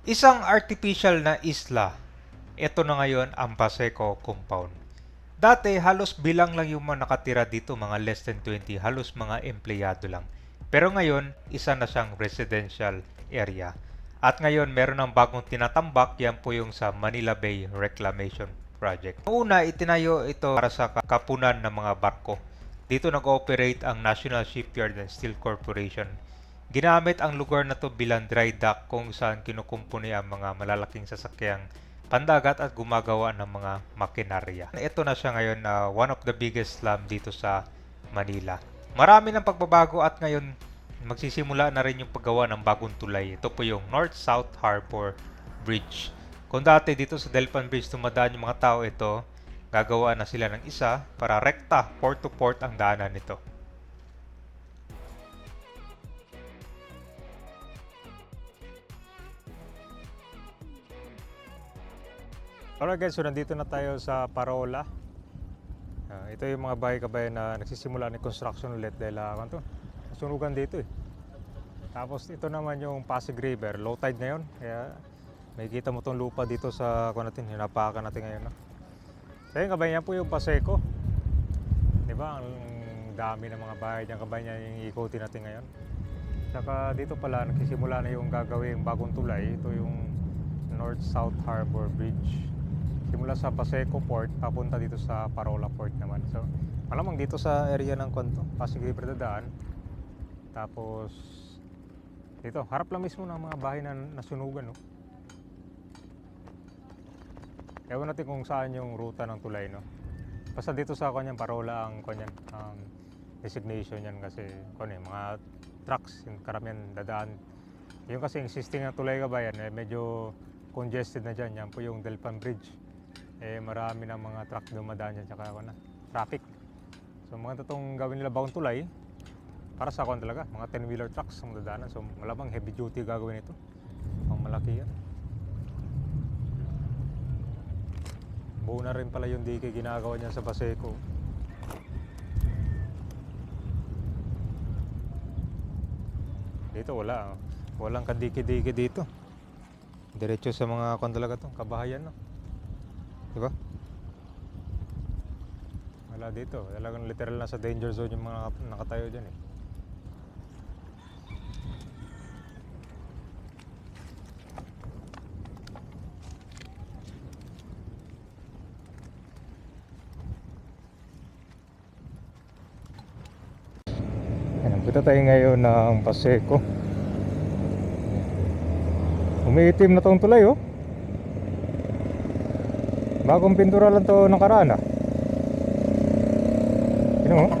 Isang artificial na isla. Ito na ngayon ang Paseco Compound. Dati halos bilang lang yung mga nakatira dito, mga less than 20, halos mga empleyado lang. Pero ngayon, isa na siyang residential area. At ngayon, meron ng bagong tinatambak, yan po yung sa Manila Bay Reclamation Project. Noong una, itinayo ito para sa kapunan ng mga barko. Dito nag-ooperate ang National Shipyard and Steel Corporation. Ginamit ang lugar na to bilang dry dock kung saan kinukumpuni ang mga malalaking sasakyang pandagat at gumagawa ng mga makinarya. Ito na siya ngayon na one of the biggest slum dito sa Manila. Marami ng pagbabago at ngayon magsisimula na rin yung paggawa ng bagong tulay. Ito po yung North-South Harbor Bridge. Kung dati dito sa Delpan Bridge tumadaan yung mga tao, ito gagawa na sila ng isa para rekta port to port ang daanan nito. Alright guys, so nandito na tayo sa Parola. Ito yung mga bahay kabayan na nagsisimula ng construction ulit dahil nasunugan dito eh. Tapos ito naman yung Pasig River, low tide ngayon. Kaya makikita mo tong lupa dito sa natin, hinapakan natin ngayon. No? So yung kabayan po yung Paseco. Diba? Ang dami ng mga bahay dyan kabayan yung ikutin natin ngayon. Saka dito pala nagsisimula na yung gagawin bagong tulay. Ito yung North-South Harbor Bridge. Simula sa Paseco Port, papunta dito sa Parola Port naman. So, malamang dito sa area ng Pasig River dadaan. Tapos, dito, harap lang mismo ng mga bahay na nasunugan. No? Ewan natin kung saan yung ruta ng tulay. No? Basta dito sa kanyang Parola ang designation yan kasi mga trucks, yung karamihan dadaan. Yung kasi existing na tulay kabayan, medyo congested na dyan. Yan po yung Delpan Bridge. Marami ng mga truck dumadaan dyan tsaka traffic. So mga totoong gawin nila bagong tulay para sa talaga, mga 10-wheeler trucks ang dadaanan. So malamang heavy duty gagawin ito. Ang malaki yan. Buo na rin pala yung dike ginagawa niyan sa Paseco. Dito wala. Walang kadike-dike dito. Diretso sa mga talaga to, kabahayan no. Diba? Wala dito. Talagang literal na sa danger zone yung mga nakatayo dyan eh. Kita tayo ngayon ng Paseco. Umiitim na tong tulay oh. Bagong pintura lang to nakaraan ah. Yun mo.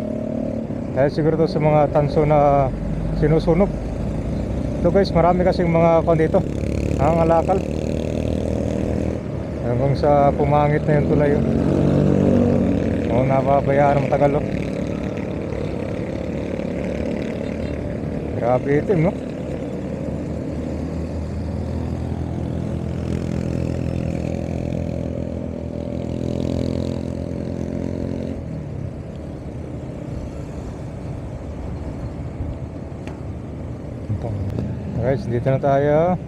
Dahil siguro to sa mga tanso na sinusunog. Ito guys, marami kasing mga dito. Ang alakal. Hanggang sa pumangit na yung tulay oh. Napabayaan ng matagal oh. Grabe itim no. Guys, dito na tayo.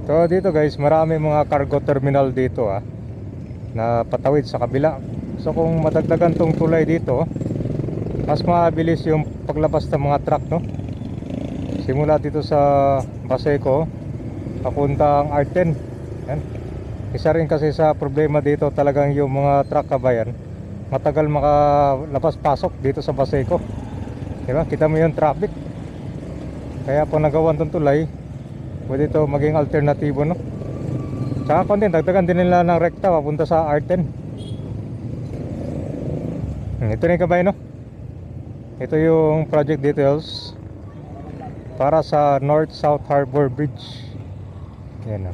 So dito guys, marami mga cargo terminal dito na patawid sa kabila. So kung madagdagan tong tulay dito, mas mabilis yung paglabas ng mga truck no. Simula dito sa Paseco papuntang R10. Yan. Isa rin kasi sa problema dito talagang yung mga truck kabayan, matagal makalabas pasok dito sa Paseco. Diba? Kita mo yung traffic. Kaya po nagawan tong tulay, pwede ito maging alternatibo no. Tsaka dagdagan din nila ng rekta papunta sa R10. Ito na yung kabayan no. Ito yung project details para sa North-South Harbor Bridge. Yan o.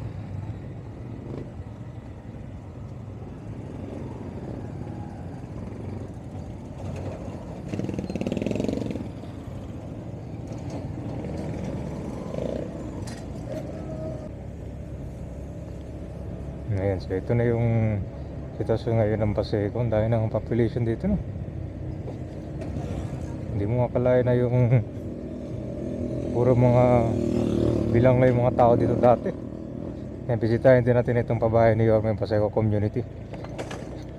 So ito na yung sitwasyon ngayon ng Paseco. Ang dami ng population dito, no? Hindi mo akalain na yung puro mga bilang na yung mga tao dito dati. Yan, bisitahin din natin itong pabahay ni Yorme Paseco Community.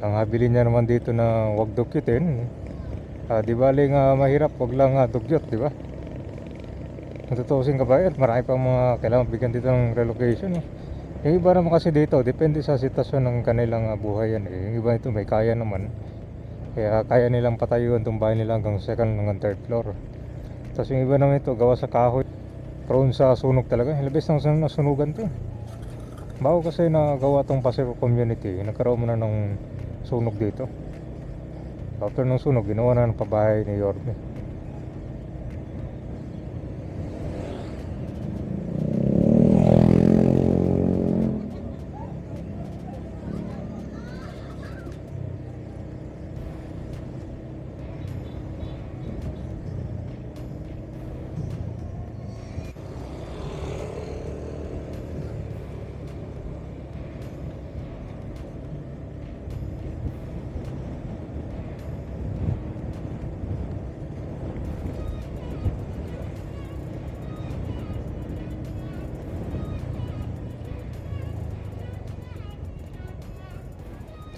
Ang habilin niya naman dito na wag dukyutin. Di bali nga mahirap, wag lang dugyot, di ba? Kung tutuusin ka ba, marami pang mga kailangan bigyan dito ng relocation, no? Yung iba naman kasi dito, depende sa sitwasyon ng kanilang buhay yan, eh. Yung iba ito may kaya naman, kaya kaya nilang patayuan itong bahay nila hanggang second hanggang third floor. Tapos yung iba naman ito, gawa sa kahoy, prone sa sunog talaga. Labis ng nasunugan to. Bago kasi nagawa tong Paseco Community, nagkaroon mo na ng sunog dito. After ng sunog, ginawa na ng pabahay ni Yorme.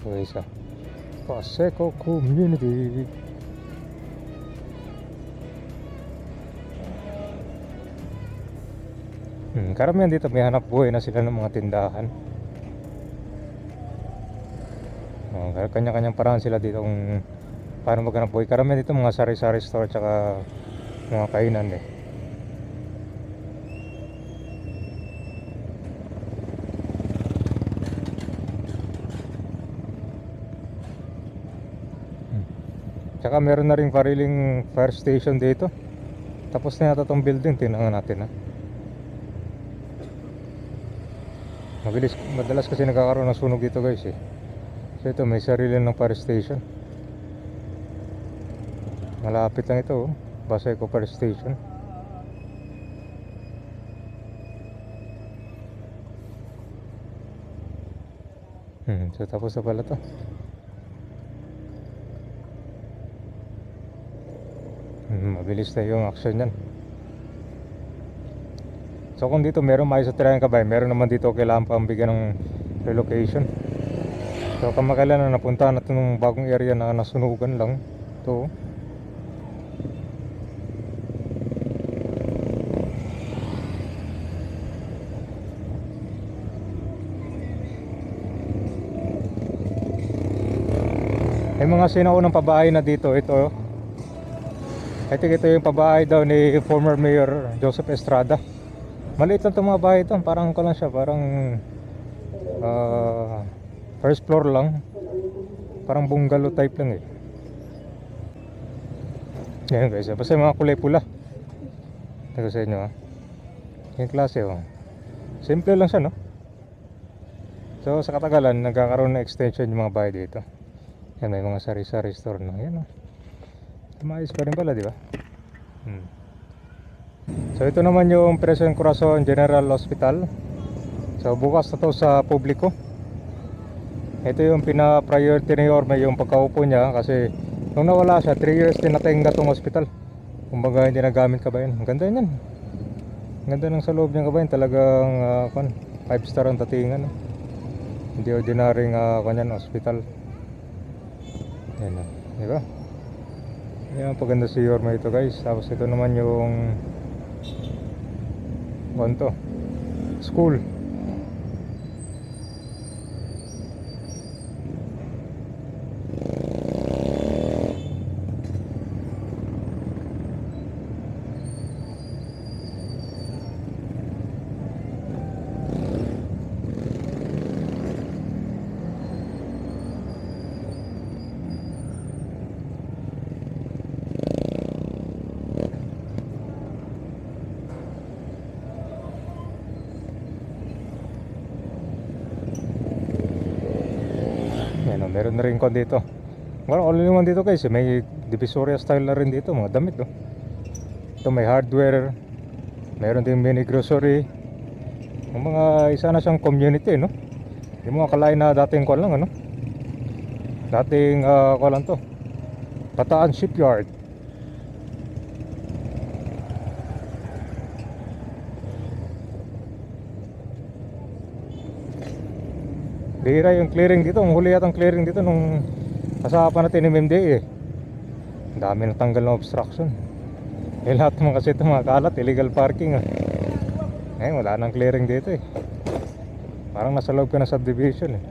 So isa, Paseco Community. Karamihan dito may hanap buhay na sila ng mga tindahan. Kanya-kanyang paraan sila dito kung paano maghanap buhay. Karamihan dito mga sari-sari store tsaka mga kainan, eh. Tsaka meron na ring sariling fire station dito. Tapos na yata tong building, tingnan natin, ha. Madalas kasi nagkakaroon ng sunog dito, guys, eh. So ito, may sarili ng fire station. Malapit lang ito, oh. Paseco Fire Station. So tapos na pala to. Mabilis na yung action yan. So kung dito meron maayos sa tirayan kabay, meron naman dito kailangan pang bigyan ng relocation. So kamakailan na napunta na itong bagong area na nasunugan lang to. May mga sinaunang pabahay na dito. Ito yung pabahay daw ni former Mayor Joseph Estrada. Maliit lang itong mga bahay ito. Parang ko lang siya. Parang first floor lang. Parang bungalow type lang, eh. Yan, guys, basta yung mga kulay pula. Ito sa inyo, ha. Yung klase, oh. Simple lang siya, no? So sa katagalan nagkakaroon na extension yung mga bahay dito. Yan, may mga sari-sari store na. Yan, oh. Tumayos pa rin pala, di ba? So ito naman yung Presidente Corazon General Hospital. So bukas na to sa publiko. Ito yung pina-priority ni Yorme, yung pagkaupo niya. Kasi nung nawala siya, 3 years din natinga tong hospital. Kumbaga hindi nagamit kabayan. Ang ganda yan. Ang ganda ng sa loob niya kabayan. Talagang 5 star ang datingan, no? Hindi ordinaryong hospital. Yan, di ba? Yan, paganda si Yorme ito, guys. Tapos ito naman yung school. Meron na rin kon dito. Well, all in one dito, guys. May Divisoria style na rin dito, mga damit, no? Ito may hardware. Meron din mini grocery. Mga isa na siyang community, no? Hindi mo akalain na dating kuwan lang, ano? Dating kuwan lang to, Bataan Shipyard. Bihira yung clearing dito. Ang huli yata ang clearing dito nung kasama natin ng MMDA eh. Ang dami natanggal ng obstruction. Eh lahat naman kasi ito mga kalat, illegal parking ah. Eh wala nang clearing dito eh. Parang nasa loob ka ng subdivision eh.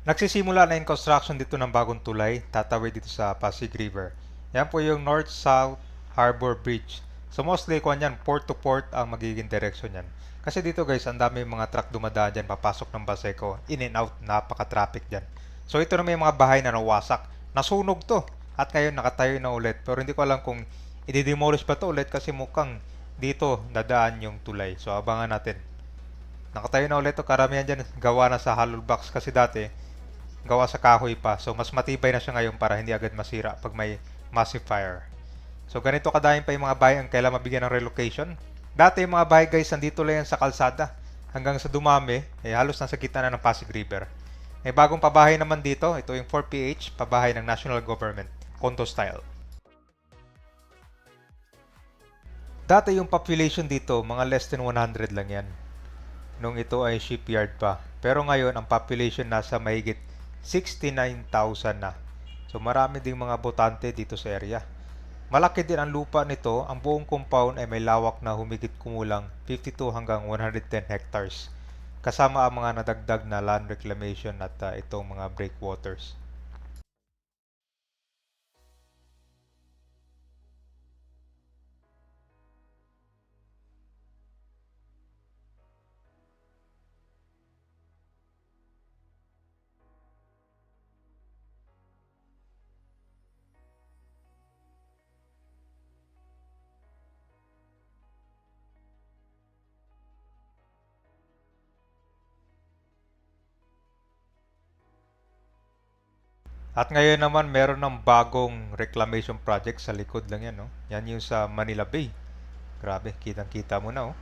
Nagsisimula na yung construction dito ng bagong tulay, tatawid dito sa Pasig River. Yan po yung North-South Harbor Bridge. So mostly kung yan, port to port ang magiging direction yan. Kasi dito guys, ang dami mga truck dumadaan dyan, papasok ng Baseco, in and out, napaka-traffic dyan. So ito na may mga bahay na nawasak. Nasunog to. At ngayon nakatayo na ulit. Pero hindi ko alam kung i-demolish pa to ulit kasi mukhang dito dadaan yung tulay. So abangan natin. Nakatayo na ulit to, karamihan dyan gawa na sa hollow blocks kasi dati gawa sa kahoy pa. So, mas matibay na siya ngayon para hindi agad masira pag may massive fire. So, ganito kadahin pa yung mga bahay ang kailangan mabigyan ng relocation. Dati yung mga bahay guys, nandito lang yan sa kalsada. Hanggang sa dumami, halos nasa gitna na ng Pasig River. May bagong pabahay naman dito. Ito yung 4PH, pabahay ng national government. Condo style. Dati yung population dito, mga less than 100 lang yan. Nung ito ay shipyard pa. Pero ngayon, ang population nasa mahigit 69,000 na. So marami ding mga botante dito sa area. Malaki din ang lupa nito. Ang buong compound ay may lawak na humigit kumulang 52 hanggang 110 hectares. Kasama ang mga nadagdag na land reclamation at itong mga breakwaters. At ngayon naman meron ng bagong reclamation project sa likod lang yan, no? Yan yung sa Manila Bay. Grabe, kitang-kita mo na, oh.